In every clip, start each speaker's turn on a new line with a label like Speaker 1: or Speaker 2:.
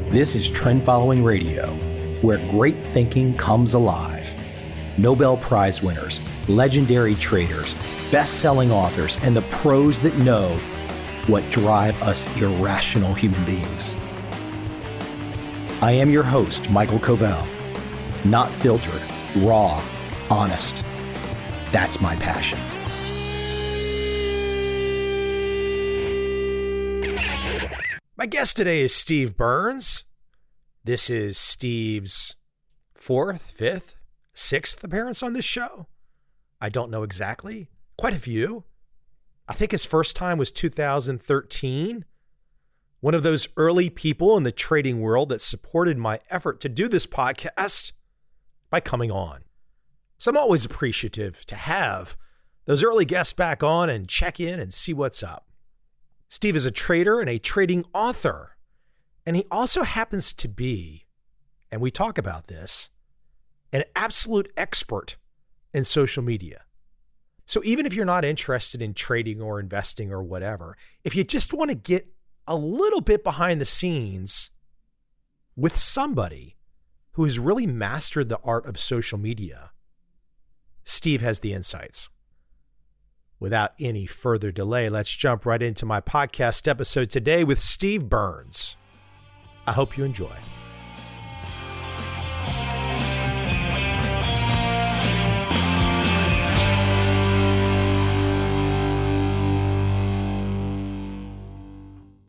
Speaker 1: This is Trend Following Radio, where great thinking comes alive. Nobel Prize winners, legendary traders, best-selling authors, and the pros that know what drive us irrational human beings. I am your host, Michael Coveil. Not filtered, raw, honest. That's my passion. My guest today is Steve Burns. This is Steve's fourth, fifth, sixth appearance on this show. I don't know exactly. Quite a few. I think his first time was 2013. One of those early people in the trading world that supported my effort to do this podcast by coming on. So I'm always appreciative to have those early guests back on and check in and see what's up. Steve is a trader and a trading author, and he also happens to be, and we talk about this, an absolute expert in social media. So even if you're not interested in trading or investing or whatever, if you just want to get a little bit behind the scenes with somebody who has really mastered the art of social media, Steve has the insights. Without any further delay, let's jump right into my podcast episode today with Steve Burns. I hope you enjoy.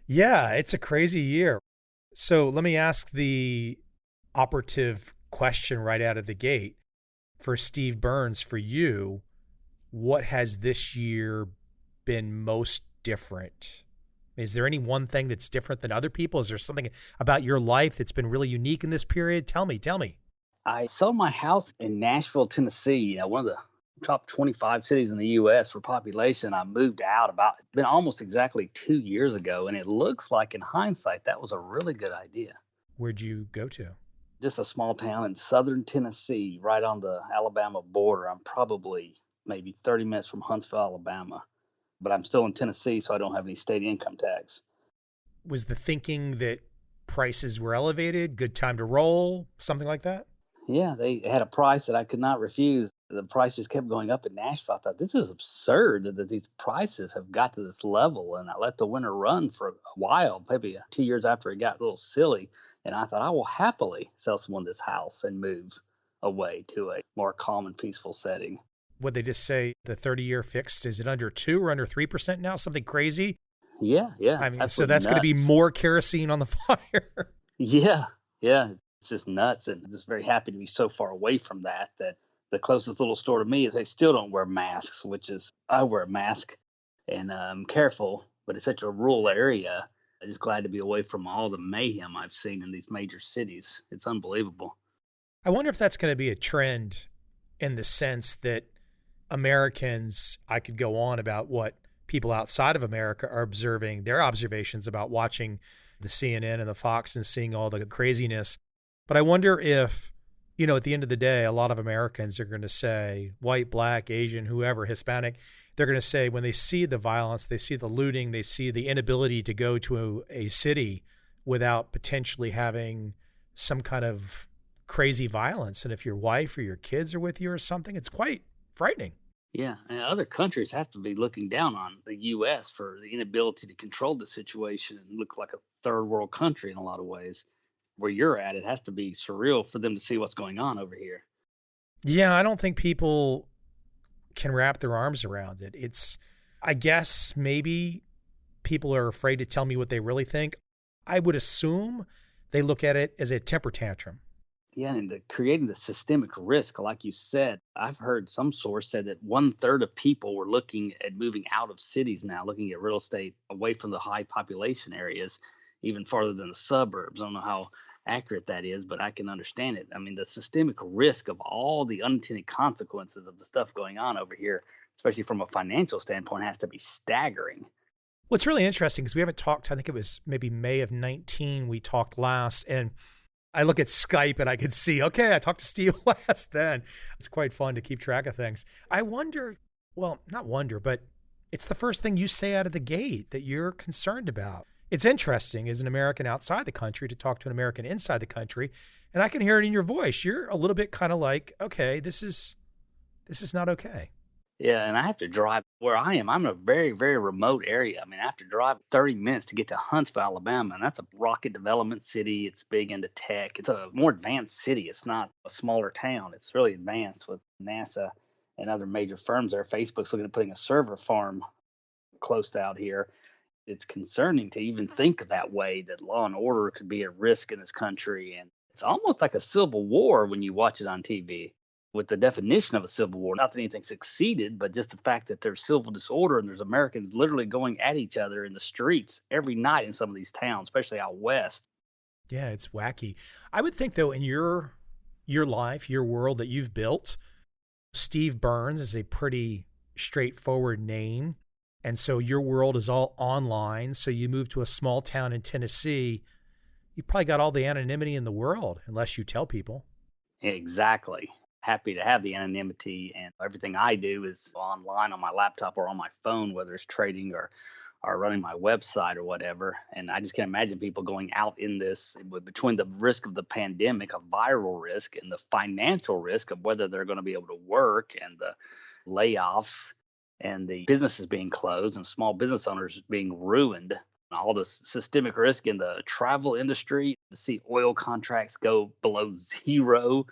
Speaker 1: Yeah, it's a crazy year. So let me ask the operative question right out of the gate. For Steve Burns, for you, what has this year been most different? Is there any one thing that's different than other people? Is there something about your life that's been really unique in this period? Tell me.
Speaker 2: I sold my house in Nashville, Tennessee, one of the top 25 cities in the U.S. for population. I moved out it's been almost exactly 2 years ago, and it looks like in hindsight that was a really good idea.
Speaker 1: Where'd you go to?
Speaker 2: Just a small town in southern Tennessee, right on the Alabama border. I'm probably maybe 30 minutes from Huntsville, Alabama, but I'm still in Tennessee, so I don't have any state income tax.
Speaker 1: Was the thinking that prices were elevated, good time to roll, something like that?
Speaker 2: Yeah, they had a price that I could not refuse. The price just kept going up in Nashville. I thought, this is absurd that these prices have got to this level. And I let the winter run for a while, maybe 2 years after it got a little silly. And I thought, I will happily sell someone this house and move away to a more calm and peaceful setting.
Speaker 1: Would they just say the 30-year fixed, is it under 2 or under 3% now? Something crazy?
Speaker 2: Yeah.
Speaker 1: I mean, so that's going to be more kerosene on the fire.
Speaker 2: Yeah. It's just nuts. And I'm just very happy to be so far away from that the closest little store to me, they still don't wear masks, I wear a mask and I'm careful, but it's such a rural area. I'm just glad to be away from all the mayhem I've seen in these major cities. It's unbelievable.
Speaker 1: I wonder if that's going to be a trend in the sense that Americans, I could go on about what people outside of America are observing, their observations about watching the CNN and the Fox and seeing all the craziness. But I wonder if, at the end of the day, a lot of Americans are going to say, white, black, Asian, whoever, Hispanic, they're going to say when they see the violence, they see the looting, they see the inability to go to a city without potentially having some kind of crazy violence. And if your wife or your kids are with you or something, it's quite frightening.
Speaker 2: Yeah, and other countries have to be looking down on the U.S. for the inability to control the situation and look like a third world country in a lot of ways. Where you're at, it has to be surreal for them to see what's going on over here.
Speaker 1: Yeah, I don't think people can wrap their arms around it. I guess maybe people are afraid to tell me what they really think. I would assume they look at it as a temper tantrum.
Speaker 2: Yeah, and creating the systemic risk, like you said, I've heard some source said that 1/3 of people were looking at moving out of cities now, looking at real estate away from the high population areas, even farther than the suburbs. I don't know how accurate that is, but I can understand it. I mean, the systemic risk of all the unintended consequences of the stuff going on over here, especially from a financial standpoint, has to be staggering.
Speaker 1: Well, it's really interesting because we haven't talked, I think it was maybe May of 19 we talked last, and I look at Skype and I can see, okay, I talked to Steve last then. It's quite fun to keep track of things. I wonder, well, not wonder, but it's the first thing you say out of the gate that you're concerned about. It's interesting as an American outside the country to talk to an American inside the country, and I can hear it in your voice. You're a little bit kind of like, okay, this is not okay.
Speaker 2: Yeah, and I have to drive where I am. I'm in a very, very remote area. I mean, I have to drive 30 minutes to get to Huntsville, Alabama, and that's a rocket development city. It's big into tech. It's a more advanced city. It's not a smaller town. It's really advanced with NASA and other major firms there. Facebook's looking at putting a server farm close to out here. It's concerning to even think that way, that law and order could be at risk in this country. And it's almost like a civil war when you watch it on TV. With the definition of a civil war, not that anything succeeded, but just the fact that there's civil disorder and there's Americans literally going at each other in the streets every night in some of these towns, especially out west.
Speaker 1: Yeah, it's wacky. I would think, though, in your life, your world that you've built, Steve Burns is a pretty straightforward name. And so your world is all online. So you move to a small town in Tennessee, you probably got all the anonymity in the world, unless you tell people.
Speaker 2: Exactly. Happy to have the anonymity, and everything I do is online on my laptop or on my phone, whether it's trading or running my website or whatever. And I just can't imagine people going out in this between the risk of the pandemic, a viral risk, and the financial risk of whether they're going to be able to work, and the layoffs and the businesses being closed and small business owners being ruined. All the systemic risk in the travel industry, to see oil contracts go below zero,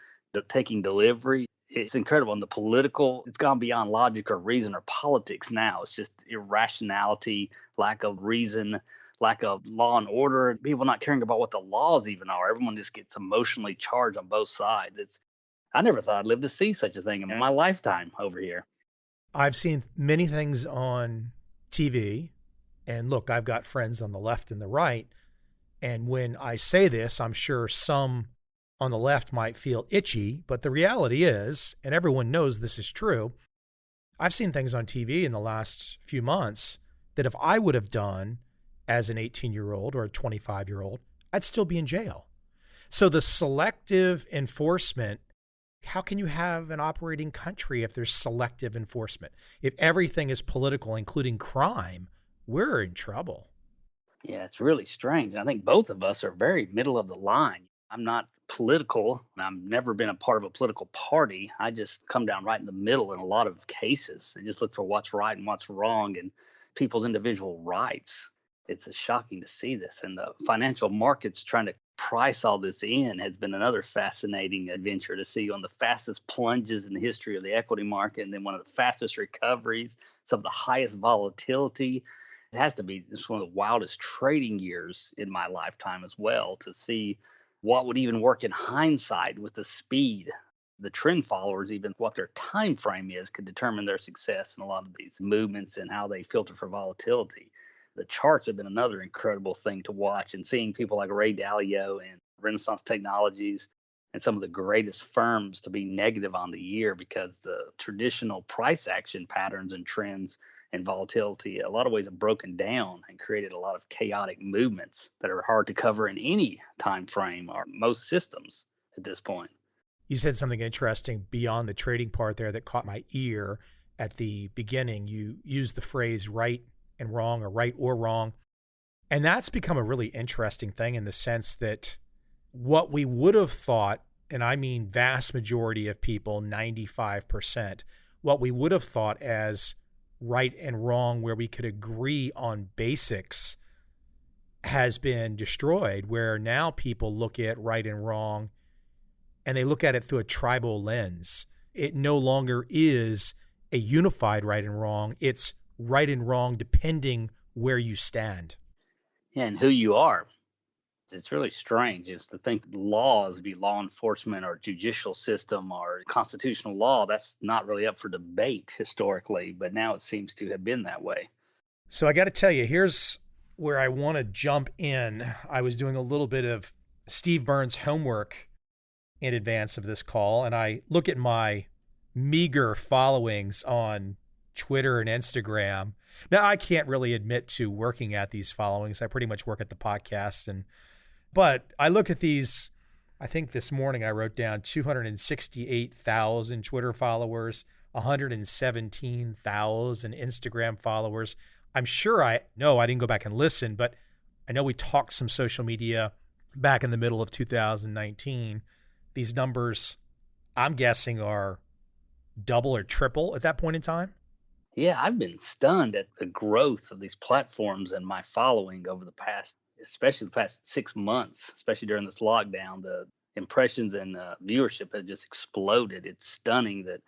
Speaker 2: taking delivery. It's incredible. And the political, it's gone beyond logic or reason or politics now. It's just irrationality, lack of reason, lack of law and order, people not caring about what the laws even are. Everyone just gets emotionally charged on both sides. I never thought I'd live to see such a thing in my lifetime over here.
Speaker 1: I've seen many things on TV, and look, I've got friends on the left and the right. And when I say this, I'm sure some on the left might feel itchy, but the reality is, and everyone knows this is true, I've seen things on TV in the last few months that if I would have done as an 18-year-old or a 25-year-old, I'd still be in jail. So the selective enforcement, how can you have an operating country if there's selective enforcement? If everything is political, including crime, we're in trouble.
Speaker 2: Yeah, it's really strange. And I think both of us are very middle of the line. I'm not political, and I've never been a part of a political party. I just come down right in the middle in a lot of cases and just look for what's right and what's wrong and people's individual rights. It's shocking to see this. And the financial markets trying to price all this in has been another fascinating adventure to see, on the fastest plunges in the history of the equity market, and then one of the fastest recoveries, some of the highest volatility. It has to be just one of the wildest trading years in my lifetime as well, to see what would even work in hindsight with the speed. The trend followers, even what their time frame is, could determine their success in a lot of these movements and how they filter for volatility. The charts have been another incredible thing to watch, and seeing people like Ray Dalio and Renaissance Technologies and some of the greatest firms to be negative on the year, because the traditional price action patterns and trends and volatility, a lot of ways, have broken down and created a lot of chaotic movements that are hard to cover in any time frame or most systems at this point.
Speaker 1: You said something interesting beyond the trading part there that caught my ear at the beginning. You used the phrase right and wrong, or right or wrong. And that's become a really interesting thing, in the sense that what we would have thought, and I mean vast majority of people, 95%, what we would have thought as right and wrong, where we could agree on basics, has been destroyed, where now people look at right and wrong and they look at it through a tribal lens. It no longer is a unified right and wrong. It's right and wrong depending where you stand.
Speaker 2: Yeah, and who you are. It's really strange is to think laws, be law enforcement or judicial system or constitutional law, that's not really up for debate historically, but now it seems to have been that way.
Speaker 1: So I got to tell you, here's where I want to jump in. I was doing a little bit of Steve Burns homework in advance of this call, and I look at my meager followings on Twitter and Instagram. Now, I can't really admit to working at these followings. I pretty much work at the podcast, but I look at these. I think this morning I wrote down 268,000 Twitter followers, 117,000 Instagram followers. I'm sure I didn't go back and listen, but I know we talked some social media back in the middle of 2019. These numbers, I'm guessing, are double or triple at that point in time.
Speaker 2: Yeah, I've been stunned at the growth of these platforms and my following over the past, especially the past 6 months, especially during this lockdown. The impressions and viewership has just exploded. It's stunning that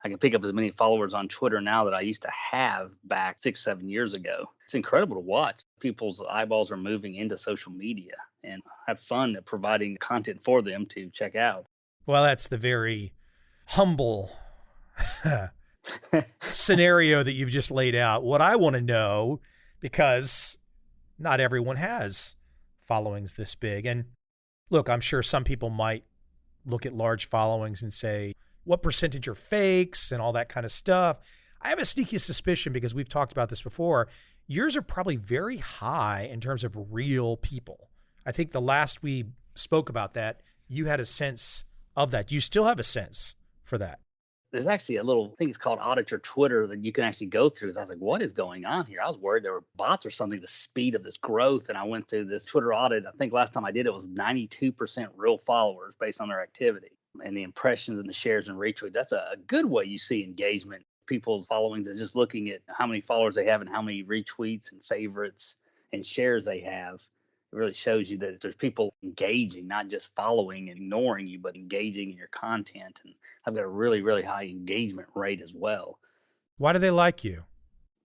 Speaker 2: I can pick up as many followers on Twitter now that I used to have back 6, 7 years ago. It's incredible to watch. People's eyeballs are moving into social media and have fun at providing content for them to check out.
Speaker 1: Well, that's the very humble scenario that you've just laid out. What I want to know, because not everyone has followings this big. And look, I'm sure some people might look at large followings and say, what percentage are fakes and all that kind of stuff. I have a sneaky suspicion, because we've talked about this before, yours are probably very high in terms of real people. I think the last we spoke about that, you had a sense of that. Do you still have a sense for that?
Speaker 2: There's actually a little thing, it's called Auditor Twitter, that you can actually go through. So I was like, what is going on here? I was worried there were bots or something, the speed of this growth. And I went through this Twitter audit. I think last time I did it was 92% real followers based on their activity and the impressions and the shares and retweets. That's a good way you see engagement. People's followings is just looking at how many followers they have and how many retweets and favorites and shares they have. It really shows you that there's people engaging, not just following and ignoring you, but engaging in your content. And I've got a really, really high engagement rate as well.
Speaker 1: Why do they like you?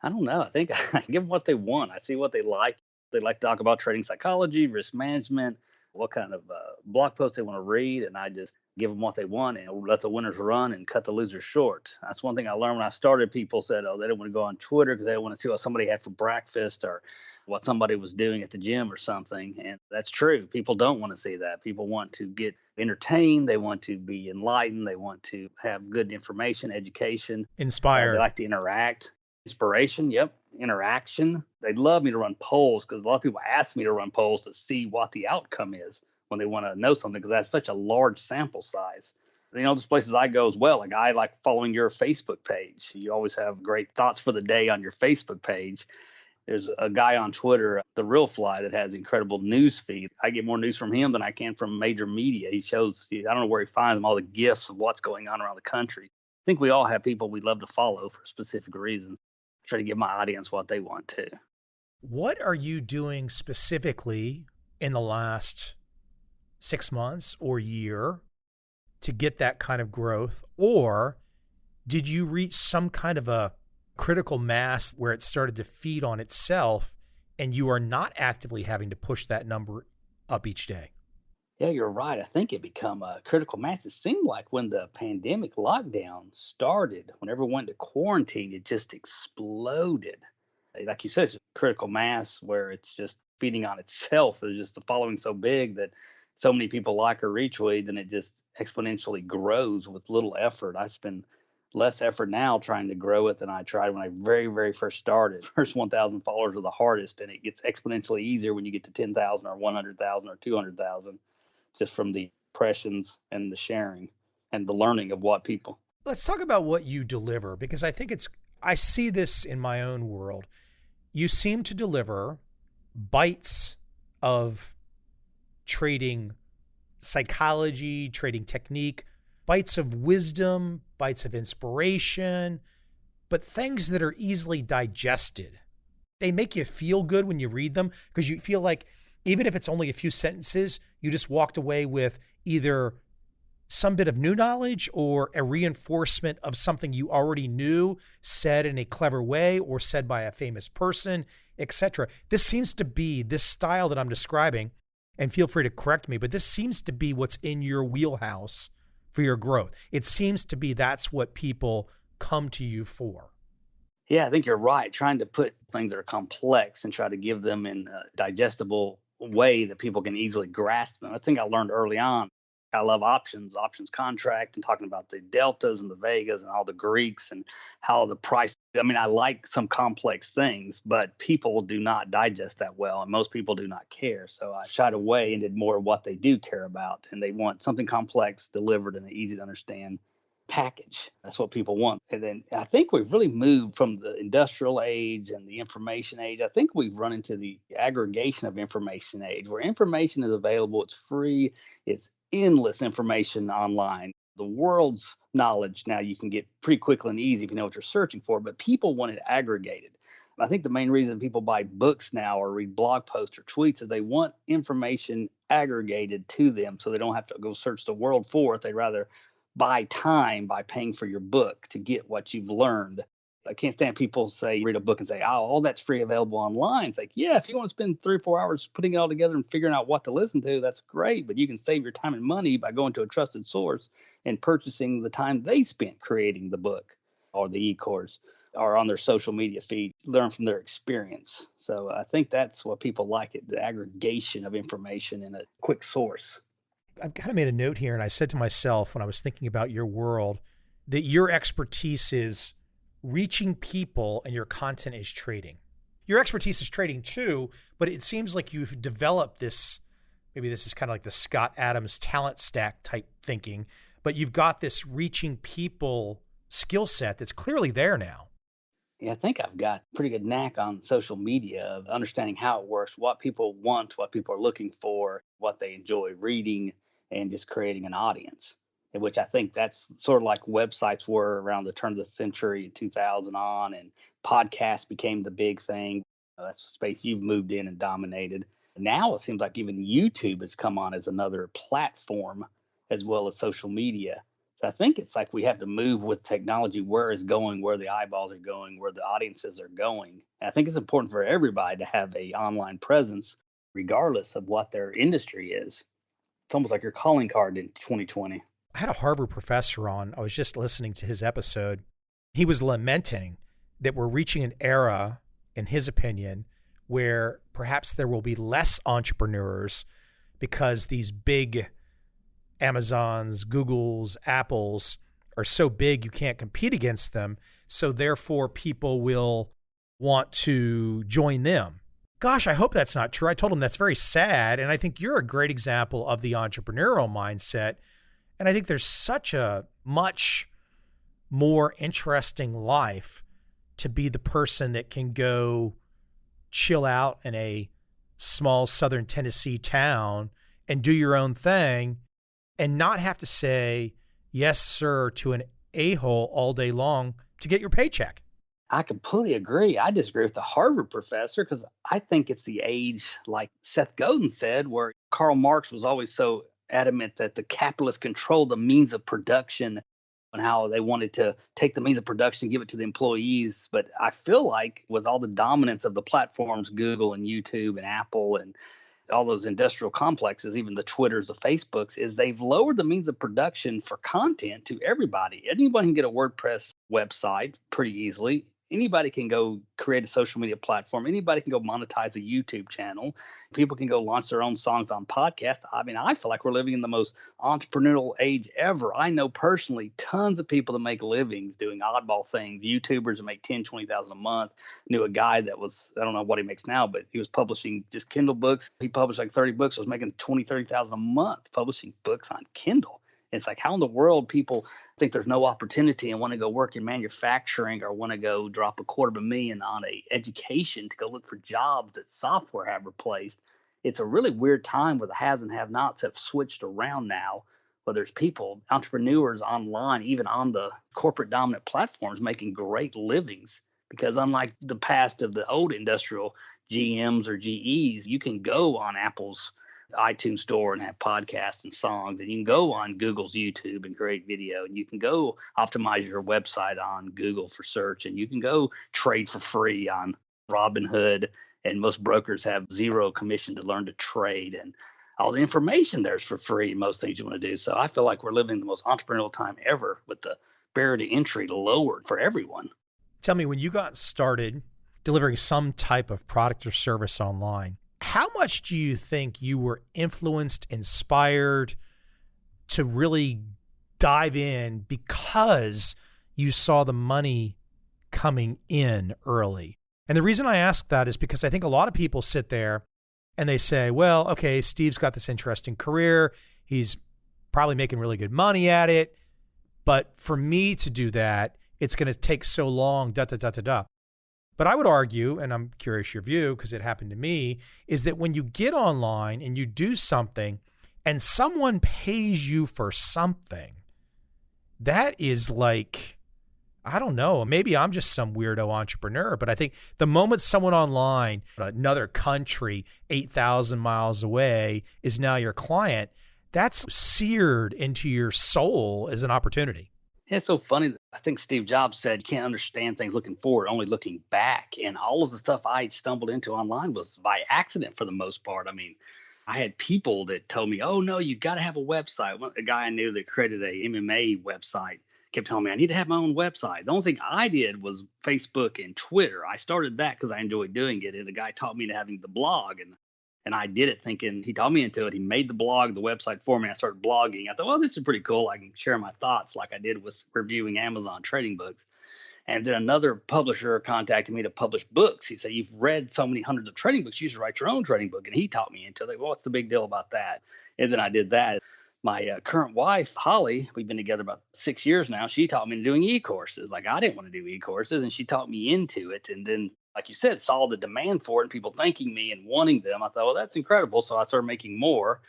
Speaker 2: I don't know. I think I give them what they want. I see what they like. They like to talk about trading psychology, risk management, what kind of blog posts they want to read. And I just give them what they want and let the winners run and cut the losers short. That's one thing I learned when I started. People said, oh, they didn't want to go on Twitter because they didn't want to see what somebody had for breakfast or what somebody was doing at the gym or something. And that's true. People don't want to see that. People want to get entertained. They want to be enlightened. They want to have good information, education.
Speaker 1: Inspired.
Speaker 2: They like to interact. Inspiration, yep. Interaction. They'd love me to run polls, because a lot of people ask me to run polls to see what the outcome is when they want to know something, because that's such a large sample size. There's places I go as well. Like, I like following your Facebook page. You always have great thoughts for the day on your Facebook page. There's a guy on Twitter, The Real Fly, that has incredible news feed. I get more news from him than I can from major media. He shows, I don't know where he finds them, all the gifts of what's going on around the country. I think we all have people we love to follow for a specific reason. Try to give my audience what they want too.
Speaker 1: What are you doing specifically in the last 6 months or year to get that kind of growth? Or did you reach some kind of a critical mass where it started to feed on itself and you are not actively having to push that number up each day?
Speaker 2: Yeah, you're right. I think it become a critical mass. It seemed like when the pandemic lockdown started, when everyone went to quarantine, it just exploded. Like you said, it's a critical mass where it's just feeding on itself. There's just the following so big that so many people like or retweet, and it just exponentially grows with little effort. I spend less effort now trying to grow it than I tried when I very, very first started. First 1,000 followers are the hardest, and it gets exponentially easier when you get to 10,000 or 100,000 or 200,000, just from the impressions and the sharing and the learning of what people.
Speaker 1: Let's talk about what you deliver, because I see this in my own world. You seem to deliver bites of trading psychology, trading technique, bites of wisdom, bites of inspiration, but things that are easily digested. They make you feel good when you read them, because you feel like even if it's only a few sentences, you just walked away with either some bit of new knowledge or a reinforcement of something you already knew, said in a clever way or said by a famous person, etc. This seems to be this style that I'm describing, and feel free to correct me, but this seems to be what's in your wheelhouse for your growth. It seems to be that's what people come to you for.
Speaker 2: Yeah, I think you're right. Trying to put things that are complex and try to give them in a digestible way that people can easily grasp them. I think I learned early on. I love options contract, and talking about the deltas and the vegas and all the Greeks and how the price. I like some complex things, but people do not digest that well, and most people do not care. So I shied away and did more of what they do care about, and they want something complex delivered in an easy to understand package. That's what people want. And then I think we've really moved from the industrial age and the information age. I think we've run into the aggregation of information age, where information is available, it's free, it's endless information online. The world's knowledge now you can get pretty quickly and easy if you know what you're searching for, but people want it aggregated. I think the main reason people buy books now or read blog posts or tweets is they want information aggregated to them so they don't have to go search the world for it. They'd rather buy time by paying for your book to get what you've learned. I can't stand people say, read a book and say, oh, all that's free available online. It's like, yeah, if you want to spend 3 or 4 hours putting it all together and figuring out what to listen to, that's great. But you can save your time and money by going to a trusted source and purchasing the time they spent creating the book or the e-course or on their social media feed, learn from their experience. So I think that's what people like, it, the aggregation of information in a quick source.
Speaker 1: I've kind of made a note here, and I said to myself when I was thinking about your world that your expertise is reaching people and your content is trading. Your expertise is trading too, but it seems like you've developed this, maybe this is kind of like the Scott Adams talent stack type thinking, but you've got this reaching people skill set that's clearly there now.
Speaker 2: Yeah, I think I've got a pretty good knack on social media of understanding how it works, what people want, what people are looking for, what they enjoy reading, and just creating an audience, which I think that's sort of like websites were around the turn of the century, 2000 on, and podcasts became the big thing. That's the space you've moved in and dominated. Now it seems like even YouTube has come on as another platform as well as social media. So I think it's like we have to move with technology, where it's going, where the eyeballs are going, where the audiences are going. And I think it's important for everybody to have a online presence, regardless of what their industry is. It's almost like your calling card in 2020.
Speaker 1: I had a Harvard professor on. I was just listening to his episode. He was lamenting that we're reaching an era, in his opinion, where perhaps there will be less entrepreneurs because these big Amazons, Googles, Apples are so big you can't compete against them. So therefore, people will want to join them. Gosh, I hope that's not true. I told him that's very sad. And I think you're a great example of the entrepreneurial mindset. And I think there's such a much more interesting life to be the person that can go chill out in a small southern Tennessee town and do your own thing and not have to say yes, sir, to an a-hole all day long to get your paycheck.
Speaker 2: I completely agree. I disagree with the Harvard professor because I think it's the age, like Seth Godin said, where Karl Marx was always so adamant that the capitalists control the means of production and how they wanted to take the means of production and give it to the employees. But I feel like with all the dominance of the platforms, Google and YouTube and Apple and all those industrial complexes, even the Twitters, the Facebooks, is they've lowered the means of production for content to everybody. Anybody can get a WordPress website pretty easily. Anybody can go create a social media platform. Anybody can go monetize a YouTube channel. People can go launch their own songs on podcasts. I mean, I feel like we're living in the most entrepreneurial age ever. I know personally tons of people that make livings doing oddball things. YouTubers that make 10, 20,000 a month. Knew a guy that was, I don't know what he makes now, but he was publishing just Kindle books. He published like 30 books. Was making 20, 30,000 a month publishing books on Kindle. It's like, how in the world people think there's no opportunity and want to go work in manufacturing or want to go drop $250,000 on a education to go look for jobs that software have replaced. It's a really weird time where the haves and have-nots have switched around now, where there's people, entrepreneurs online, even on the corporate dominant platforms, making great livings. Because unlike the past of the old industrial GMs or GEs, you can go on Apple's iTunes store and have podcasts and songs, and you can go on Google's YouTube and create video, and you can go optimize your website on Google for search, and you can go trade for free on Robinhood, and most brokers have zero commission to learn to trade, and all the information there's for free, most things you want to do. So I feel like we're living the most entrepreneurial time ever with the barrier to entry lowered for everyone.
Speaker 1: Tell me, when you got started delivering some type of product or service online, how much do you think you were influenced, inspired to really dive in because you saw the money coming in early? And the reason I ask that is because I think a lot of people sit there and they say, well, okay, Steve's got this interesting career. He's probably making really good money at it. But for me to do that, it's going to take so long, da, da, da, da, da. But I would argue, and I'm curious your view because it happened to me, is that when you get online and you do something and someone pays you for something, that is like, I don't know, maybe I'm just some weirdo entrepreneur, but I think the moment someone online, another country, 8,000 miles away, is now your client, that's seared into your soul as an opportunity.
Speaker 2: Yeah, it's so funny. I think Steve Jobs said you can't understand things looking forward, only looking back. And all of the stuff I stumbled into online was by accident for the most part. I mean, I had people that told me, oh, no, you've got to have a website. A guy I knew that created a MMA website kept telling me I need to have my own website. The only thing I did was Facebook and Twitter. I started that because I enjoyed doing it. And the guy taught me to having the blog. And I did it thinking he taught me into it. He made the blog, the website for me. I started blogging. I thought, well, this is pretty cool. I can share my thoughts like I did with reviewing Amazon trading books. And then another publisher contacted me to publish books. He said, you've read so many hundreds of trading books, you should write your own trading book. And he taught me into it. Like, well, what's the big deal about that? And then I did that. My current wife, Holly, we've been together about 6 years now. She taught me doing e-courses. Like I didn't want to do e-courses, and she taught me into it. And then, like you said, saw the demand for it and people thanking me and wanting them. I thought, well, that's incredible. So I started making more.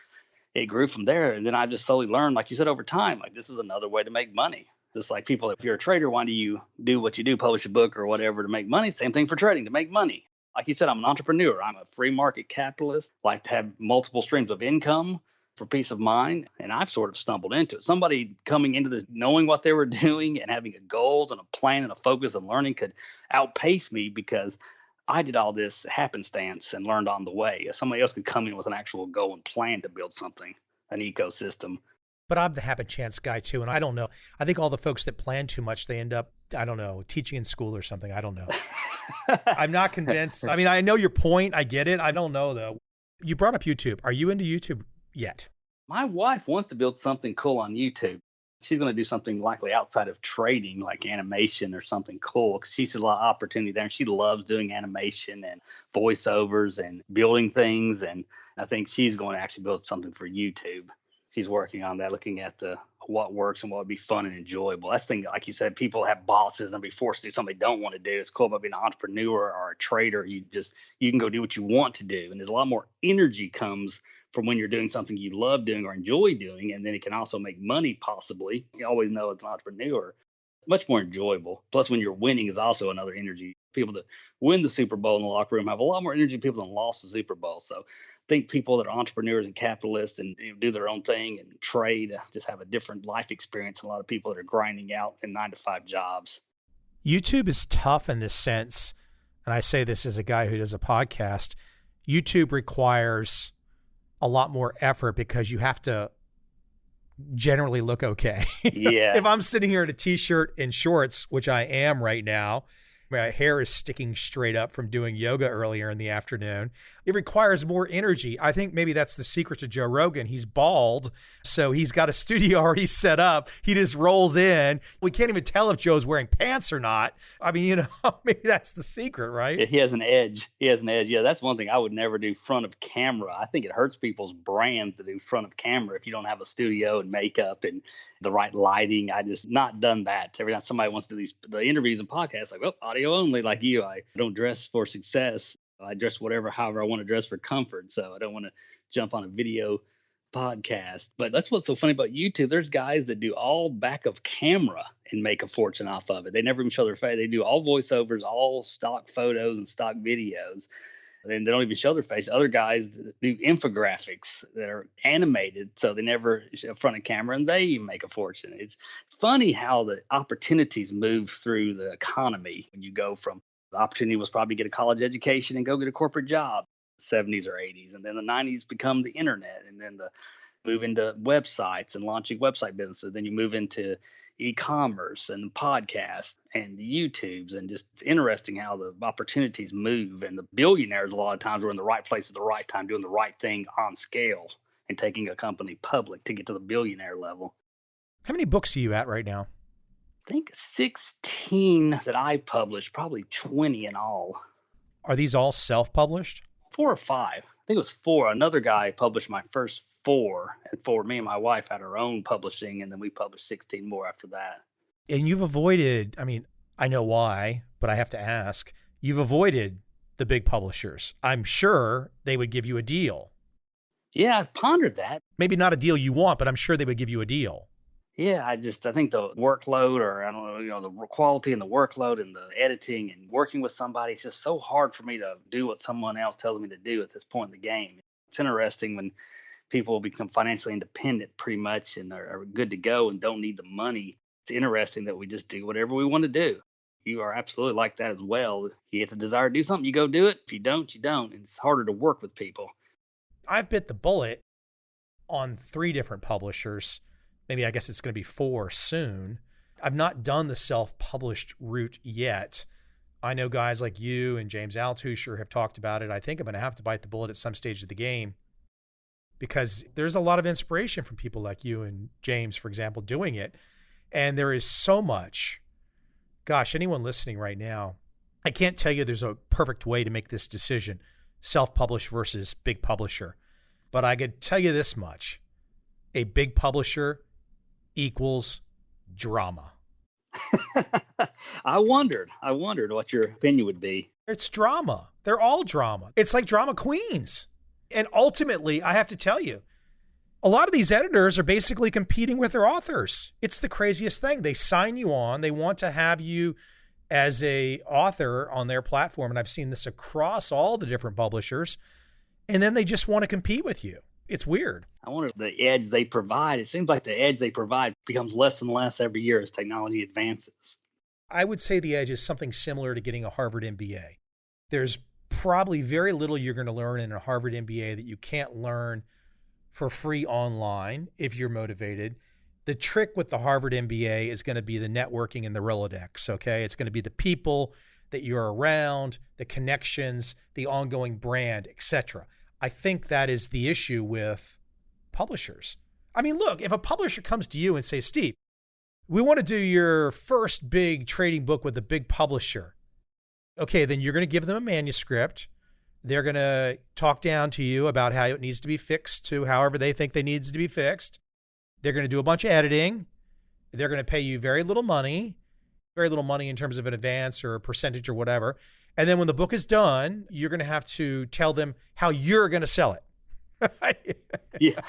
Speaker 2: It grew from there. And then I just slowly learned, like you said, over time, like this is another way to make money. Just like people, if you're a trader, why do you do what you do, publish a book or whatever to make money? Same thing for trading, to make money. Like you said, I'm an entrepreneur. I'm a free market capitalist, like to have multiple streams of income for peace of mind. And I've sort of stumbled into it. Somebody coming into this, knowing what they were doing and having a goals and a plan and a focus and learning could outpace me because I did all this happenstance and learned on the way. Somebody else could come in with an actual goal and plan to build something, an ecosystem.
Speaker 1: But I'm the happen chance guy too. And I don't know. I think all the folks that plan too much, they end up, I don't know, teaching in school or something. I don't know. I'm not convinced. I mean, I know your point. I get it. I don't know though. You brought up YouTube. Are you into YouTube yet?
Speaker 2: My wife wants to build something cool on YouTube. She's going to do something likely outside of trading, like animation or something cool, because she sees a lot of opportunity there. And she loves doing animation and voiceovers and building things. And I think she's going to actually build something for YouTube. She's working on that, looking at what works and what would be fun and enjoyable. That's the thing, like you said, people have bosses and be forced to do something they don't want to do. It's cool about being an entrepreneur or a trader. You can go do what you want to do. And there's a lot more energy comes from when you're doing something you love doing or enjoy doing. And then it can also make money, possibly. You always know as an entrepreneur, much more enjoyable. Plus, when you're winning is also another energy. People that win the Super Bowl in the locker room have a lot more energy than people that lost the Super Bowl. So I think people that are entrepreneurs and capitalists and do their own thing and trade just have a different life experience than a lot of people that are grinding out in 9-to-5 jobs.
Speaker 1: YouTube is tough in this sense. And I say this as a guy who does a podcast. YouTube requires a lot more effort because you have to generally look okay.
Speaker 2: Yeah.
Speaker 1: If I'm sitting here in a t-shirt and shorts, which I am right now, my hair is sticking straight up from doing yoga earlier in the afternoon. It requires more energy. I think maybe that's the secret to Joe Rogan. He's bald, so he's got a studio already set up. He just rolls in. We can't even tell if Joe's wearing pants or not. I mean, maybe that's the secret, right?
Speaker 2: Yeah, he has an edge. Yeah, that's one thing I would never do front of camera. I think it hurts people's brands to do front of camera if you don't have a studio and makeup and the right lighting. I just not done that. Every time somebody wants to do the interviews and podcasts, like, well, audio only, like you. I don't dress for success. I dress however I want to dress for comfort. So I don't want to jump on a video podcast. But that's what's so funny about YouTube. There's guys that do all back of camera and make a fortune off of it. They never even show their face. They do all voiceovers, all stock photos and stock videos. And they don't even show their face. Other guys do infographics that are animated, so they never show front of camera, and they make a fortune. It's funny how the opportunities move through the economy when you go from the opportunity was probably get a college education and go get a corporate job, 70s or 80s. And then the 90s become the internet, and then the move into websites and launching website businesses. Then you move into e-commerce and podcasts and YouTubes, and just it's interesting how the opportunities move. And the billionaires a lot of times were in the right place at the right time, doing the right thing on scale and taking a company public to get to the billionaire level.
Speaker 1: How many books are you at right now?
Speaker 2: I think 16 that I published, probably 20 in all.
Speaker 1: Are these all self-published?
Speaker 2: 4 or 5. I think it was 4. Another guy published my first 4. And for me and my wife had our own publishing, and then we published 16 more after that.
Speaker 1: And you've avoided, I mean, I know why, but I have to ask, you've avoided the big publishers. I'm sure they would give you a deal.
Speaker 2: Yeah, I've pondered that.
Speaker 1: Maybe not a deal you want, but I'm sure they would give you a deal.
Speaker 2: Yeah, I think the workload, or I don't know, the quality and the workload and the editing and working with somebody, it's just so hard for me to do what someone else tells me to do at this point in the game. It's interesting when people become financially independent pretty much and are good to go and don't need the money. It's interesting that we just do whatever we want to do. You are absolutely like that as well. If you get the desire to do something, you go do it. If you don't, you don't. And it's harder to work with people.
Speaker 1: I've bit the bullet on 3 different publishers. Maybe I guess it's going to be 4 soon. I've not done the self-published route yet. I know guys like you and James Altucher have talked about it. I think I'm going to have to bite the bullet at some stage of the game because there's a lot of inspiration from people like you and James, for example, doing it. And there is so much. Gosh, anyone listening right now, I can't tell you there's a perfect way to make this decision, self-published versus big publisher. But I could tell you this much. A big publisher equals drama.
Speaker 2: I wondered what your opinion would be.
Speaker 1: It's drama. They're all drama. It's like drama queens. And ultimately, I have to tell you, a lot of these editors are basically competing with their authors. It's the craziest thing. They sign you on. They want to have you as a author on their platform. And I've seen this across all the different publishers. And then they just want to compete with you. It's weird.
Speaker 2: I wonder if the edge they provide, it seems like the edge they provide becomes less and less every year as technology advances.
Speaker 1: I would say the edge is something similar to getting a Harvard MBA. There's probably very little you're going to learn in a Harvard MBA that you can't learn for free online if you're motivated. The trick with the Harvard MBA is going to be the networking and the Rolodex, okay? It's going to be the people that you're around, the connections, the ongoing brand, etc. I think that is the issue with publishers. I mean, look, if a publisher comes to you and says, Steve, we want to do your first big trading book with a big publisher. Okay, then you're going to give them a manuscript. They're going to talk down to you about how it needs to be fixed to however they think it needs to be fixed. They're going to do a bunch of editing. They're going to pay you very little money in terms of an advance or a percentage or whatever. And then when the book is done, you're going to have to tell them how you're going to sell it.
Speaker 2: Yeah.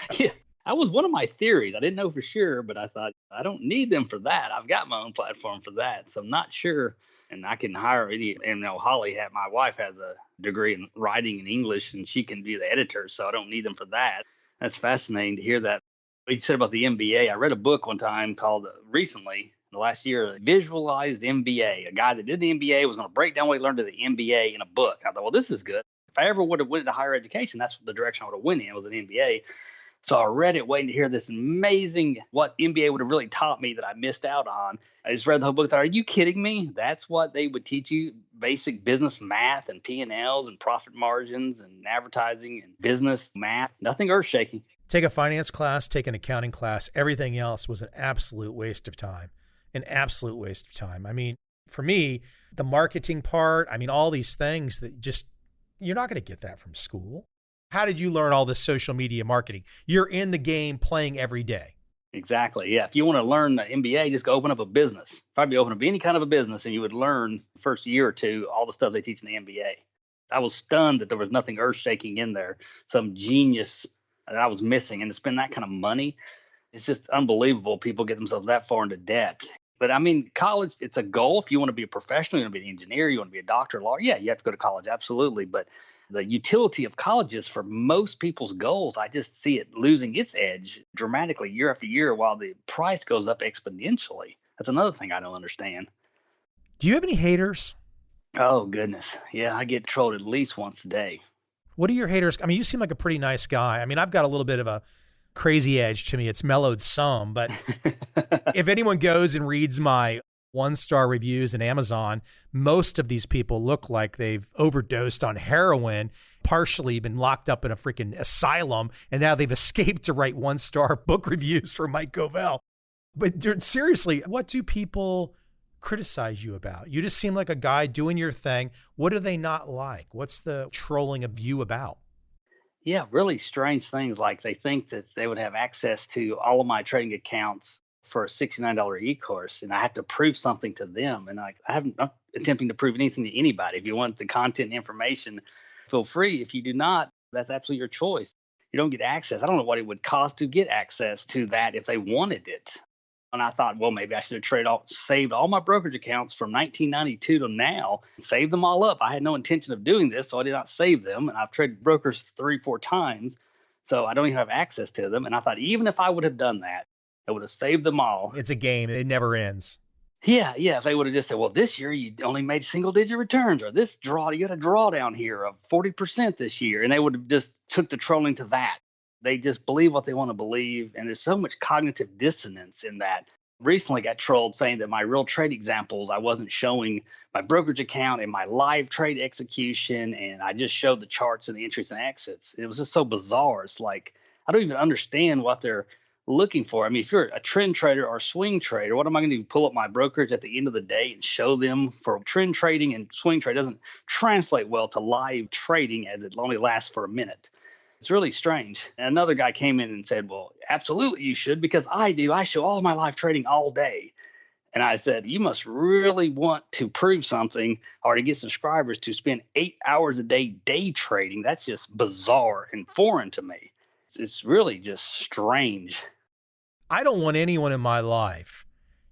Speaker 2: That was one of my theories. I didn't know for sure, but I thought, I don't need them for that. I've got my own platform for that. So I'm not sure. And I can hire any, and Holly my wife has a degree in writing in English, and she can be the editor. So I don't need them for that. That's fascinating to hear that. What you said about the MBA, I read a book one time called recently, the last year, Visualized MBA. A guy that did the MBA was going to break down what he learned at the MBA in a book. I thought, well, this is good. If I ever would have went into higher education, that's the direction I would have went in, was an MBA. So I read it waiting to hear this amazing, what MBA would have really taught me that I missed out on. I just read the whole book. Thought, are you kidding me? That's what they would teach you, basic business math and P&Ls and profit margins and advertising and business math, nothing earth shaking.
Speaker 1: Take a finance class, take an accounting class. Everything else was an absolute waste of time. An absolute waste of time. I mean, for me, the marketing part, I mean, all these things that just, you're not going to get that from school. How did you learn all this social media marketing? You're in the game playing every day.
Speaker 2: Exactly. Yeah. If you want to learn the MBA, just go open up a business. Probably open up any kind of a business, and you would learn the first year or two all the stuff they teach in the MBA. I was stunned that there was nothing earth shaking in there, some genius that I was missing. And to spend that kind of money, it's just unbelievable. People get themselves that far into debt. But I mean, college, it's a goal. If you want to be a professional, you want to be an engineer, you want to be a doctor, lawyer, yeah, you have to go to college. Absolutely. But the utility of colleges for most people's goals, I just see it losing its edge dramatically year after year while the price goes up exponentially. That's another thing I don't understand.
Speaker 1: Do you have any haters?
Speaker 2: Oh, goodness. Yeah, I get trolled at least once a day.
Speaker 1: What are your haters? I mean, you seem like a pretty nice guy. I mean, I've got a little bit of a crazy edge to me. It's mellowed some, but if anyone goes and reads my 1-star reviews in Amazon, most of these people look like they've overdosed on heroin, partially been locked up in a freaking asylum, and now they've escaped to write 1-star book reviews for Mike Coveil. But dude, seriously, what do people criticize you about? You just seem like a guy doing your thing. What do they not like? What's the trolling of you about?
Speaker 2: Yeah, really strange things like they think that they would have access to all of my trading accounts for a $69 e-course, and I have to prove something to them. And I'm not attempting to prove anything to anybody. If you want the content and information, feel free. If you do not, that's absolutely your choice. You don't get access. I don't know what it would cost to get access to that if they wanted it. And I thought, well, maybe I should have saved all my brokerage accounts from 1992 to now, saved them all up. I had no intention of doing this, so I did not save them. And I've traded brokers 3, 4 times, so I don't even have access to them. And I thought, even if I would have done that, I would have saved them all.
Speaker 1: It's a game. It never ends.
Speaker 2: Yeah, yeah. If they would have just said, well, this year you only made single digit returns, or this draw, you had a drawdown here of 40% this year. And they would have just took the trolling to that. They just believe what they want to believe. And there's so much cognitive dissonance in that. Recently got trolled saying that my real trade examples, I wasn't showing my brokerage account and my live trade execution. And I just showed the charts and the entries and exits. It was just so bizarre. It's like, I don't even understand what they're looking for. I mean, if you're a trend trader or swing trader, what am I going to do? Pull up my brokerage at the end of the day and show them? For trend trading and swing trade doesn't translate well to live trading, as it only lasts for a minute. It's really strange. And another guy came in and said, well, absolutely you should, because I do. I show all my live trading all day. And I said, you must really want to prove something or to get subscribers to spend 8 hours a day trading. That's just bizarre and foreign to me. It's really just strange.
Speaker 1: I don't want anyone in my life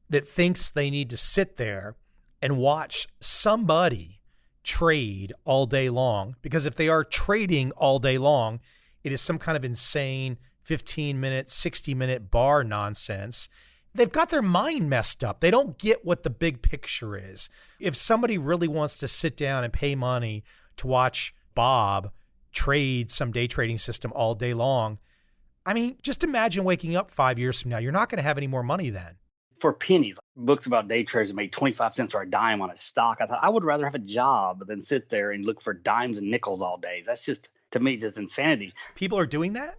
Speaker 1: that thinks they need to sit there and watch somebody trade all day long, because if they are trading all day long, it is some kind of insane 15-minute, 60-minute bar nonsense. They've got their mind messed up. They don't get what the big picture is. If somebody really wants to sit down and pay money to watch Bob trade some day trading system all day long, I mean, just imagine waking up 5 years from now. You're not going to have any more money then.
Speaker 2: For pennies, books about day traders that made 25 cents or a dime on a stock. I thought I would rather have a job than sit there and look for dimes and nickels all day. That's just, to me, just insanity.
Speaker 1: People are doing that?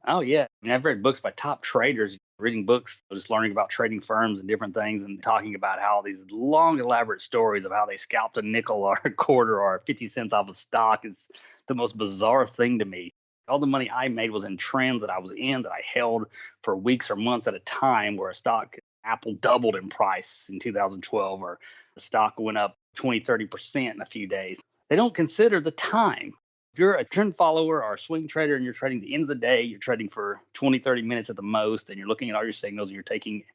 Speaker 2: Oh, yeah. I mean, I've read books by top traders, reading books, just learning about trading firms and different things, and talking about how these long, elaborate stories of how they scalped a nickel or a quarter or 50 cents off a stock is the most bizarre thing to me. All the money I made was in trends that I was in, that I held for weeks or months at a time, where a stock, Apple, doubled in price in 2012, or the stock went up 20, 30% in a few days. They don't consider the time. If you're a trend follower or a swing trader and you're trading the end of the day, you're trading for 20, 30 minutes at the most, and you're looking at all your signals and you're taking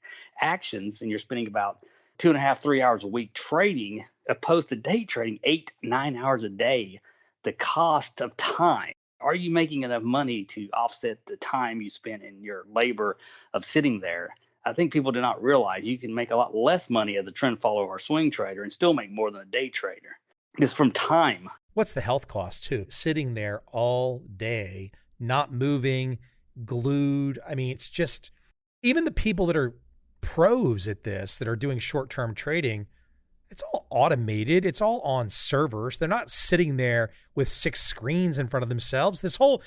Speaker 2: actions, and you're spending about 2.5, 3 hours a week trading, opposed to day trading 8, 9 hours a day. The cost of time. Are you making enough money to offset the time you spent in your labor of sitting there? I think people do not realize you can make a lot less money as a trend follower or swing trader and still make more than a day trader. It's from time.
Speaker 1: What's the health cost too? Sitting there all day, not moving, glued. I mean, it's just, even the people that are pros at this, that are doing short-term trading, it's all automated. It's all on servers. They're not sitting there with 6 screens in front of themselves. This whole,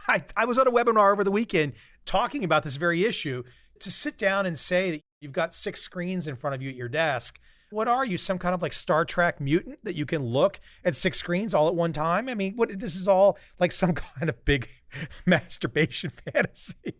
Speaker 1: I was on a webinar over the weekend talking about this very issue. To sit down and say that you've got 6 screens in front of you at your desk, what are you, some kind of like Star Trek mutant that you can look at 6 screens all at one time? I mean, this is all like some kind of big masturbation fantasy.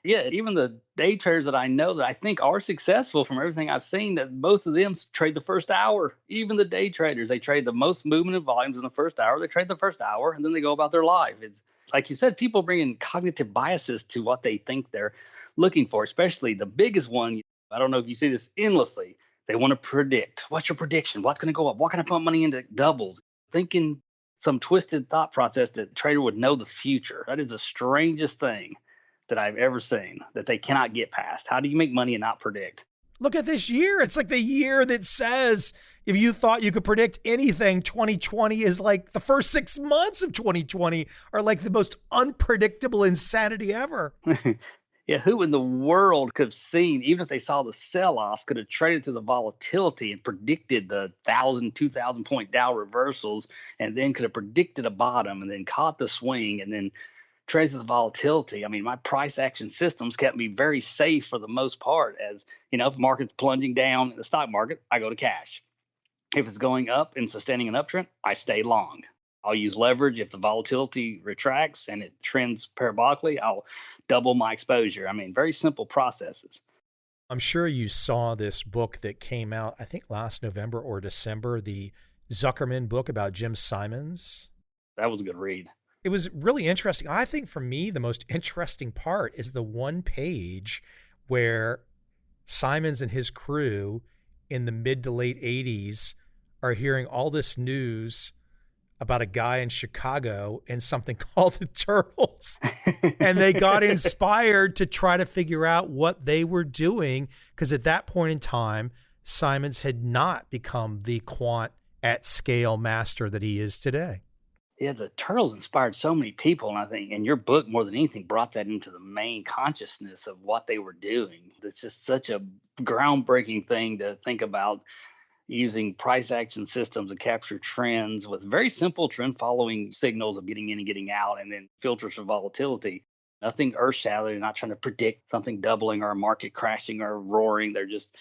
Speaker 2: Yeah, even the day traders that I know that I think are successful, from everything I've seen, that most of them trade the first hour. Even the day traders, they trade the most movement and volumes in the first hour. They trade the first hour and then they go about their life. It's like you said, people bring in cognitive biases to what they think they're looking for, especially the biggest one. I don't know if you see this endlessly. They want to predict. What's your prediction? What's going to go up? What can I put money into doubles? Thinking some twisted thought process that the trader would know the future. That is the strangest thing that I've ever seen, that they cannot get past. How do you make money and not predict?
Speaker 1: Look at this year. It's like the year that says, if you thought you could predict anything, 2020 is like the first 6 months of 2020 are like the most unpredictable insanity ever.
Speaker 2: Yeah, who in the world could have seen, even if they saw the sell-off, could have traded to the volatility and predicted the 1,000, 2,000 point Dow reversals, and then could have predicted a bottom and then caught the swing and then trades the volatility? I mean, my price action systems kept me very safe for the most part. As you know, if the market's plunging down in the stock market, I go to cash. If it's going up and sustaining an uptrend, I stay long. I'll use leverage. If the volatility retracts and it trends parabolically, I'll double my exposure. I mean, very simple processes.
Speaker 1: I'm sure you saw this book that came out, I think last November or December, the Zuckerman book about Jim Simons.
Speaker 2: That was a good read.
Speaker 1: It was really interesting. I think for me, the most interesting part is the one page where Simons and his crew in the mid to late 80s are hearing all this news about a guy in Chicago and something called the Turtles. And they got inspired to try to figure out what they were doing, because at that point in time, Simons had not become the quant at scale master that he is today.
Speaker 2: Yeah, the Turtles inspired so many people. And I think in your book, more than anything, brought that into the main consciousness of what they were doing. It's just such a groundbreaking thing to think about, using price action systems to capture trends with very simple trend following signals of getting in and getting out, and then filters for volatility. Nothing earth shattering. They're not trying to predict something doubling or a market crashing or roaring. They're just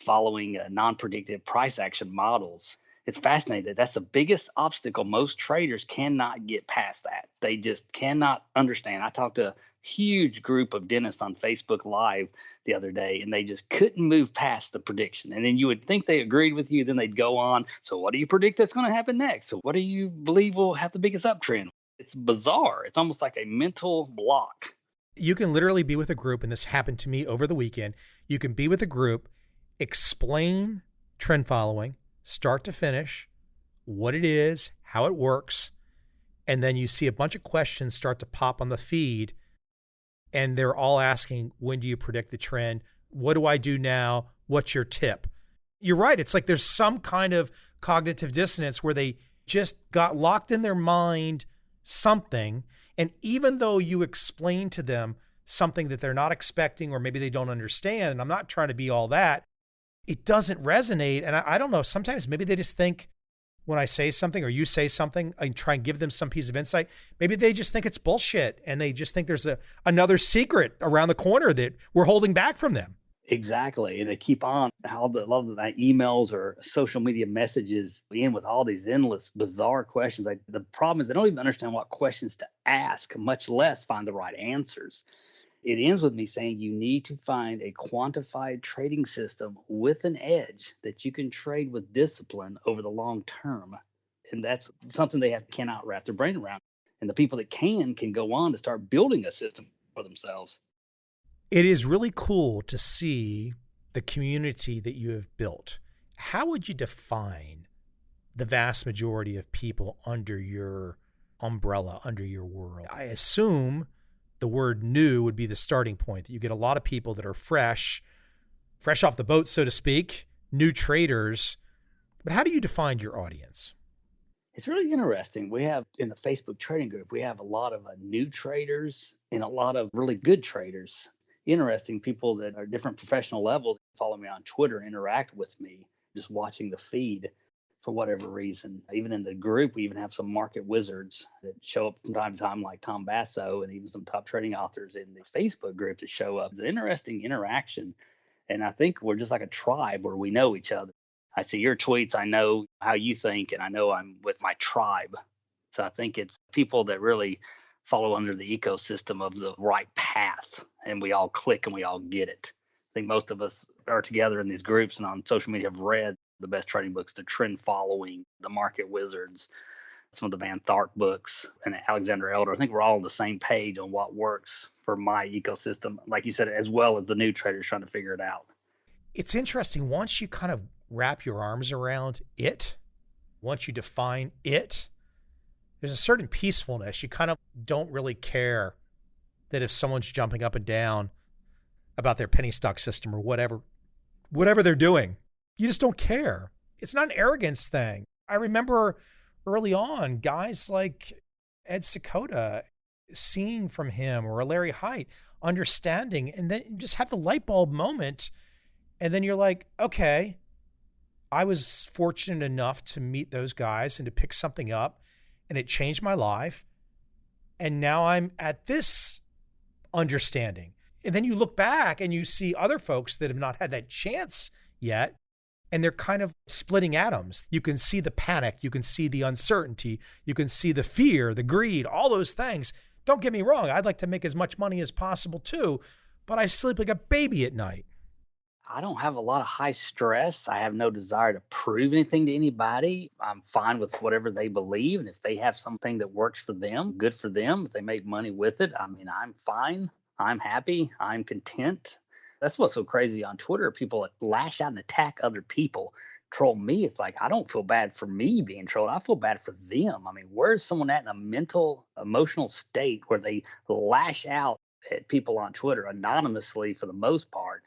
Speaker 2: following non-predictive price action models. It's fascinating that that's the biggest obstacle. Most traders cannot get past that. They just cannot understand. I talked to a huge group of dentists on Facebook Live the other day, and they just couldn't move past the prediction. And then you would think they agreed with you. Then they'd go on. So what do you predict that's going to happen next? So what do you believe will have the biggest uptrend? It's bizarre. It's almost like a mental block.
Speaker 1: You can literally be with a group, and this happened to me over the weekend. You can be with a group, explain trend following, start to finish, what it is, how it works, and then you see a bunch of questions start to pop on the feed, and they're all asking, when do you predict the trend? What do I do now? What's your tip? You're right. It's like there's some kind of cognitive dissonance where they just got locked in their mind something, and even though you explain to them something that they're not expecting or maybe they don't understand, and I'm not trying to be all that, it doesn't resonate. And I don't know, sometimes maybe they just think when I say something or you say something and try and give them some piece of insight, maybe they just think it's bullshit and they just think there's another secret around the corner that we're holding back from them.
Speaker 2: Exactly. And they keep on how a lot of the emails or social media messages end with all these endless, bizarre questions. Like, the problem is they don't even understand what questions to ask, much less find the right answers. It ends with me saying you need to find a quantified trading system with an edge that you can trade with discipline over the long term. And that's something they cannot wrap their brain around. And the people that can go on to start building a system for themselves.
Speaker 1: It is really cool to see the community that you have built. How would you define the vast majority of people under your umbrella, under your world? I assume the word new would be the starting point, that you get a lot of people that are fresh off the boat, so to speak, new traders. But how do you define your audience?
Speaker 2: It's really interesting. We have in the Facebook trading group, we have a lot of new traders and a lot of really good traders. Interesting people that are different professional levels follow me on Twitter, interact with me, just watching the feed for whatever reason. Even in the group, we even have some market wizards that show up from time to time, like Tom Basso, and even some top trading authors in the Facebook group that show up. It's an interesting interaction. And I think we're just like a tribe where we know each other. I see your tweets, I know how you think, and I know I'm with my tribe. So I think it's people that really follow under the ecosystem of the right path, and we all click and we all get it. I think most of us are together in these groups and on social media have read the best trading books, the Trend Following, the Market Wizards, some of the Van Tharp books, and Alexander Elder. I think we're all on the same page on what works for my ecosystem, like you said, as well as the new traders trying to figure it out.
Speaker 1: It's interesting. Once you kind of wrap your arms around it, once you define it, there's a certain peacefulness. You kind of don't really care that if someone's jumping up and down about their penny stock system or whatever they're doing. You just don't care. It's not an arrogance thing. I remember early on, guys like Ed Secoda, seeing from him, or Larry Height, understanding, and then just have the light bulb moment. And then you're like, okay, I was fortunate enough to meet those guys and to pick something up, and it changed my life. And now I'm at this understanding. And then you look back and you see other folks that have not had that chance yet. and they're kind of splitting atoms. You can see the panic, you can see the uncertainty, you can see the fear, the greed, all those things. Don't get me wrong, I'd like to make as much money as possible too, but I sleep like a baby at night.
Speaker 2: I don't have a lot of high stress. I have no desire to prove anything to anybody. I'm fine with whatever they believe. And if they have something that works for them, good for them. If they make money with it, I mean, I'm fine. I'm happy. I'm content. That's what's so crazy on Twitter. People lash out and attack other people, troll me. It's like, I don't feel bad for me being trolled. I feel bad for them. I mean, where's someone at in a mental, emotional state where they lash out at people on Twitter anonymously for the most part?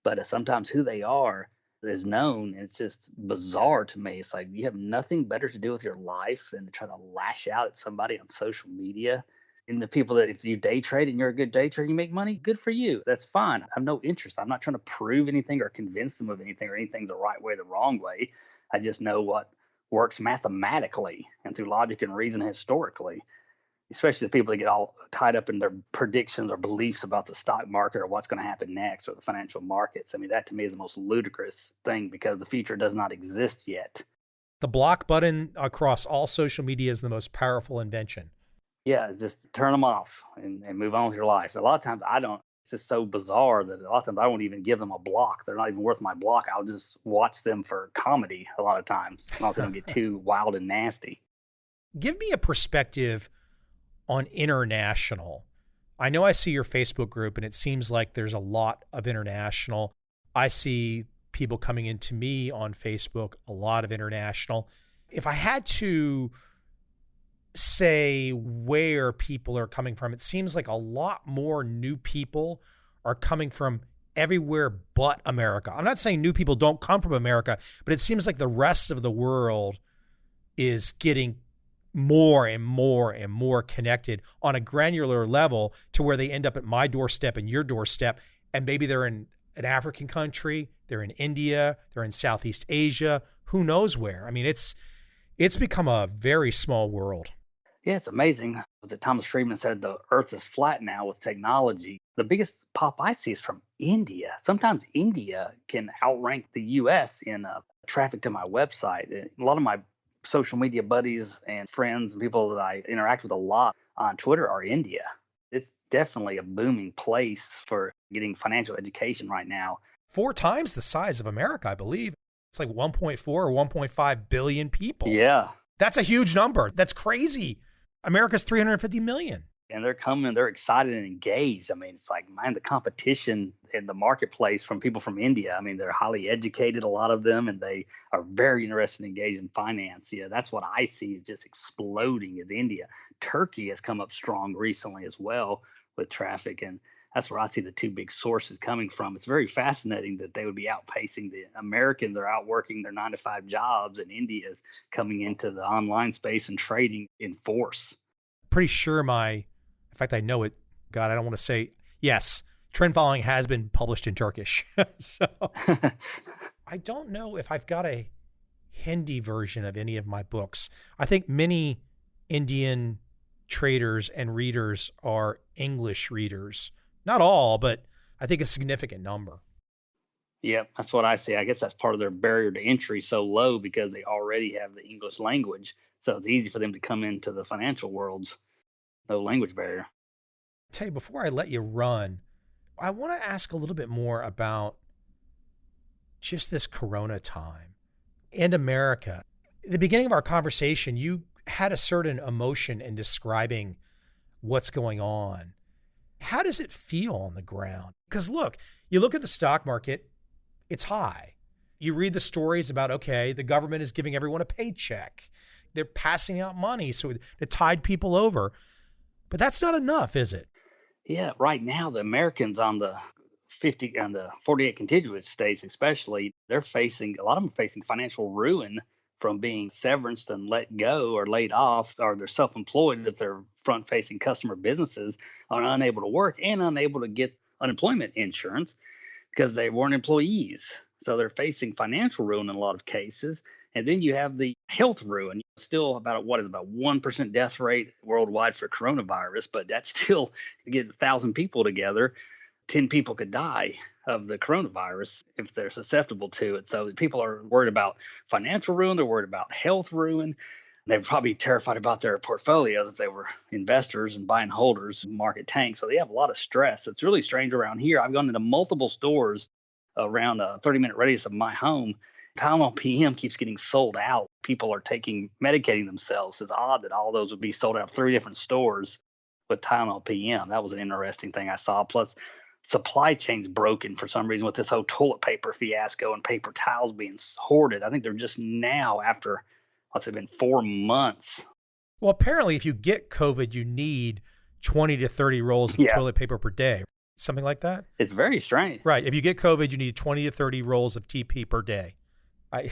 Speaker 2: But sometimes who they are is known. And it's just bizarre to me. It's like you have nothing better to do with your life than to try to lash out at somebody on social media. And the people that if you day trade and you're a good day trader, you make money, good for you. That's fine. I have no interest. I'm not trying to prove anything or convince them of anything or anything's the right way or the wrong way. I just know what works mathematically and through logic and reason historically, especially the people that get all tied up in their predictions or beliefs about the stock market or what's going to happen next or the financial markets. I mean, that to me is the most ludicrous thing because the future does not exist yet.
Speaker 1: The block button across all social media is the most powerful invention.
Speaker 2: Yeah, just turn them off and move on with your life. A lot of times I don't. It's just so bizarre that a lot of times I won't even give them a block. They're not even worth my block. I'll just watch them for comedy a lot of times. And also don't get too wild and nasty.
Speaker 1: Give me a perspective on international. I know I see your Facebook group and it seems like there's a lot of international. I see people coming into me on Facebook, a lot of international. If I had to say where people are coming from, it seems like a lot more new people are coming from everywhere but America. I'm not saying new people don't come from America, but it seems like the rest of the world is getting more and more and more connected on a granular level to where they end up at my doorstep and your doorstep. And maybe they're in an African country, they're in India, they're in Southeast Asia, who knows where. I mean, it's become a very small world.
Speaker 2: Yeah, it's amazing. That Thomas Friedman said the earth is flat now with technology. The biggest pop I see is from India. Sometimes India can outrank the US in traffic to my website. A lot of my social media buddies and friends and people that I interact with a lot on Twitter are India. It's definitely a booming place for getting financial education right now.
Speaker 1: 4 times the size of America, I believe. It's like 1.4 or 1.5 billion people.
Speaker 2: Yeah.
Speaker 1: That's a huge number. That's crazy. America's 350 million.
Speaker 2: And they're coming, they're excited and engaged. I mean, it's like, man, the competition in the marketplace from people from India. I mean, they're highly educated, a lot of them, and they are very interested and engaged in finance. Yeah, that's what I see is just exploding is India. Turkey has come up strong recently as well with traffic. And that's where I see the two big sources coming from. It's very fascinating that they would be outpacing the Americans are out working their 9-to-5 jobs, and India is coming into the online space and trading in force.
Speaker 1: Pretty sure in fact, I know it. God, I don't want to say yes. Trend following has been published in Turkish. So I don't know if I've got a Hindi version of any of my books. I think many Indian traders and readers are English readers. Not all, but I think a significant number.
Speaker 2: Yep, that's what I see. I guess that's part of their barrier to entry so low because they already have the English language. So it's easy for them to come into the financial worlds. No language barrier.
Speaker 1: Tell you, before I let you run, I want to ask a little bit more about just this Corona time and America. At the beginning of our conversation, you had a certain emotion in describing what's going on. How does it feel on the ground? Because look, you look at the stock market, it's high. You read the stories about, okay, the government is giving everyone a paycheck. They're passing out money so to tide people over. But that's not enough, is it?
Speaker 2: Yeah, right now the Americans on the 48 contiguous states especially, they're facing, a lot of them are facing financial ruin from being severanced and let go or laid off, or they're self-employed if they're front-facing customer businesses are unable to work and unable to get unemployment insurance because they weren't employees. So they're facing financial ruin in a lot of cases. And then you have the health ruin. Still about 1% death rate worldwide for coronavirus, but that's still, you get 1,000 people together, 10 people could die of the coronavirus if they're susceptible to it. So people are worried about financial ruin. They're worried about health ruin. They're probably terrified about their portfolio that they were investors and buying holders, market tanks. So they have a lot of stress. It's really strange around here. I've gone into multiple stores around a 30-minute radius of my home. Tylenol PM keeps getting sold out. People are medicating themselves. It's odd that all those would be sold out 3 different stores with Tylenol PM. That was an interesting thing I saw. Plus, supply chain's broken for some reason with this whole toilet paper fiasco and paper towels being hoarded. I think they're just now after, what's it been, 4 months.
Speaker 1: Well, apparently, if you get COVID, you need 20 to 30 rolls of toilet paper per day. Something like that?
Speaker 2: It's very strange.
Speaker 1: Right. If you get COVID, you need 20 to 30 rolls of TP per day. I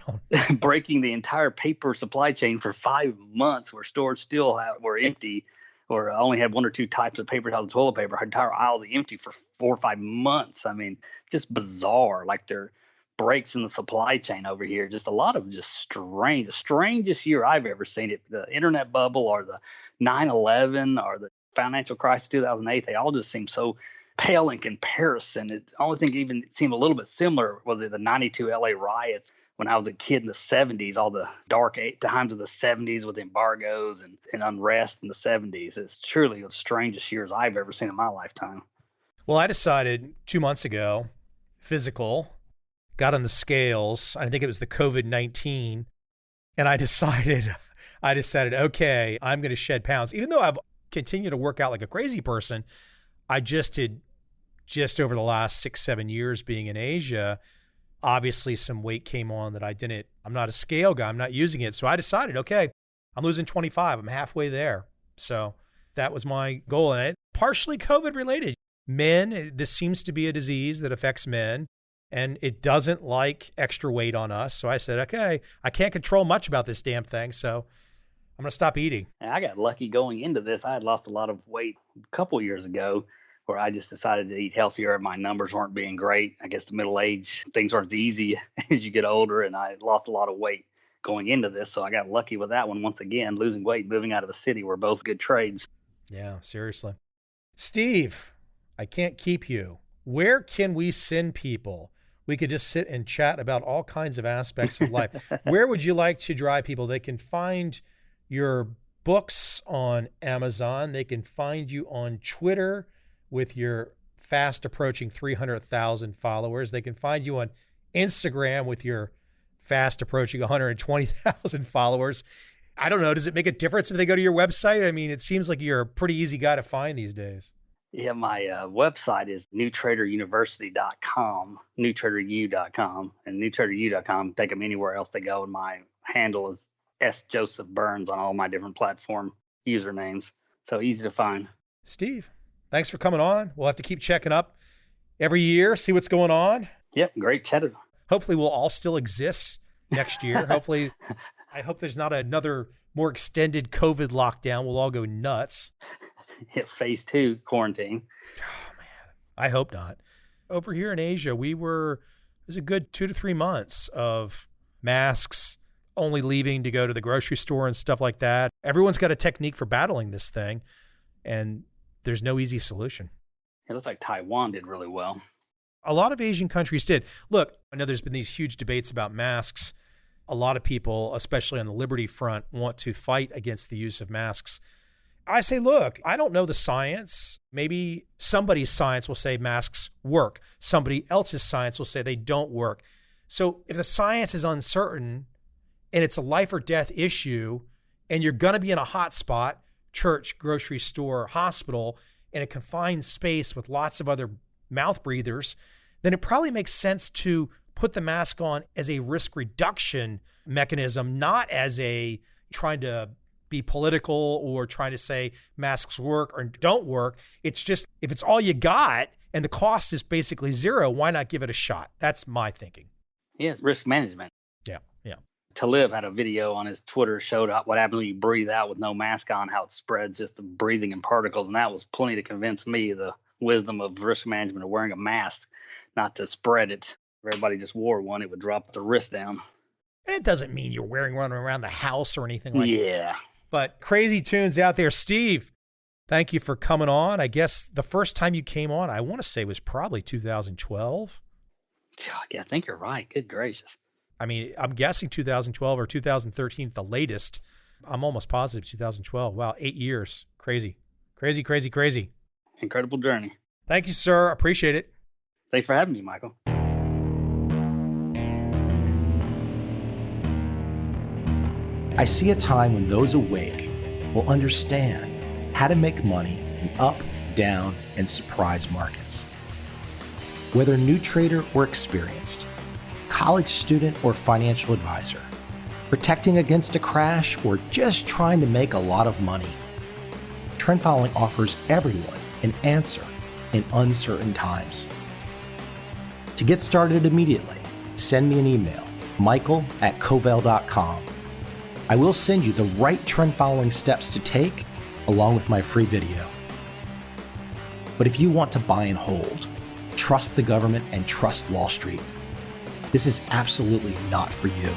Speaker 1: don't
Speaker 2: breaking the entire paper supply chain for 5 months where stores still were empty or only had 1 or 2 types of paper towels and toilet paper. Entire aisles empty for 4 or 5 months. I mean, just bizarre. Like there are breaks in the supply chain over here. Just a lot of just strange. The strangest year I've ever seen it. The internet bubble or the 9/11 or the financial crisis 2008, they all just seem so pale in comparison. The only thing even seemed a little bit similar was the 92 LA riots when I was a kid in the 70s, all the dark times of the 70s with embargoes and unrest in the 70s. It's truly the strangest years I've ever seen in my lifetime.
Speaker 1: Well, I decided 2 months ago, physical, got on the scales. I think it was the COVID-19. And I decided, okay, I'm going to shed pounds. Even though I've continued to work out like a crazy person, I just over the last 6-7 years being in Asia, obviously some weight came on that I'm not a scale guy. I'm not using it. So I decided, okay, I'm losing 25. I'm halfway there. So that was my goal. And it partially COVID related. Men, this seems to be a disease that affects men and it doesn't like extra weight on us. So I said, okay, I can't control much about this damn thing. So I'm going to stop eating.
Speaker 2: I got lucky going into this. I had lost a lot of weight a couple years ago where I just decided to eat healthier. My numbers weren't being great. I guess the middle age, things aren't as easy as you get older. And I lost a lot of weight going into this. So I got lucky with that one. Once again, losing weight, moving out of the city were both good trades.
Speaker 1: Yeah, seriously. Steve, I can't keep you. Where can we send people? We could just sit and chat about all kinds of aspects of life. Where would you like to drive people? They can find your books on Amazon. They can find you on Twitter with your fast approaching 300,000 followers. They can find you on Instagram with your fast approaching 120,000 followers. I don't know. Does it make a difference if they go to your website? I mean, it seems like you're a pretty easy guy to find these days.
Speaker 2: Yeah, my website is newtraderuniversity.com, newtraderu.com, and newtraderu.com. Take them anywhere else they go. And my handle is S. Joseph Burns on all my different platform usernames. So easy to find.
Speaker 1: Steve, thanks for coming on. We'll have to keep checking up every year, see what's going on.
Speaker 2: Yep, great chatting.
Speaker 1: Hopefully we'll all still exist next year. Hopefully, I hope there's not another more extended COVID lockdown. We'll all go nuts.
Speaker 2: Hit phase 2 quarantine.
Speaker 1: Oh, man. I hope not. Over here in Asia, it was a good 2 to 3 months of masks, only leaving to go to the grocery store and stuff like that. Everyone's got a technique for battling this thing, and there's no easy solution.
Speaker 2: It looks like Taiwan did really well.
Speaker 1: A lot of Asian countries did. Look, I know there's been these huge debates about masks. A lot of people, especially on the liberty front, want to fight against the use of masks. I say, look, I don't know the science. Maybe somebody's science will say masks work. Somebody else's science will say they don't work. So if the science is uncertain and it's a life or death issue and you're going to be in a hot spot, church, grocery store, hospital, in a confined space with lots of other mouth breathers, then it probably makes sense to put the mask on as a risk reduction mechanism, not as a trying to be political or trying to say masks work or don't work. It's just, if it's all you got and the cost is basically zero, why not give it a shot? That's my thinking.
Speaker 2: Yeah, risk management.
Speaker 1: Yeah.
Speaker 2: Talib had a video on his Twitter, showed what happens when you breathe out with no mask on, how it spreads just the breathing in particles. And that was plenty to convince me the wisdom of risk management of wearing a mask, not to spread it. If everybody just wore one, it would drop the risk down.
Speaker 1: And it doesn't mean you're wearing one around the house or anything like that.
Speaker 2: Yeah.
Speaker 1: But crazy tunes out there. Steve, Thank you for coming on. I guess the first time you came on, I want to say was probably 2012.
Speaker 2: God, yeah, I think you're right. Good gracious.
Speaker 1: I mean, I'm guessing 2012 or 2013 at the latest. I'm almost positive 2012. Wow, 8 years. Crazy. Crazy, crazy, crazy.
Speaker 2: Incredible journey.
Speaker 1: Thank you, sir. Appreciate it.
Speaker 2: Thanks for having me, Michael.
Speaker 3: I see a time when those awake will understand how to make money in up, down, and surprise markets. Whether new trader or experienced, college student or financial advisor, protecting against a crash or just trying to make a lot of money, trend following offers everyone an answer in uncertain times. To get started immediately, send me an email, michael@covel.com. I will send you the right trend following steps to take along with my free video. But if you want to buy and hold, trust the government and trust Wall Street, this is absolutely not for you.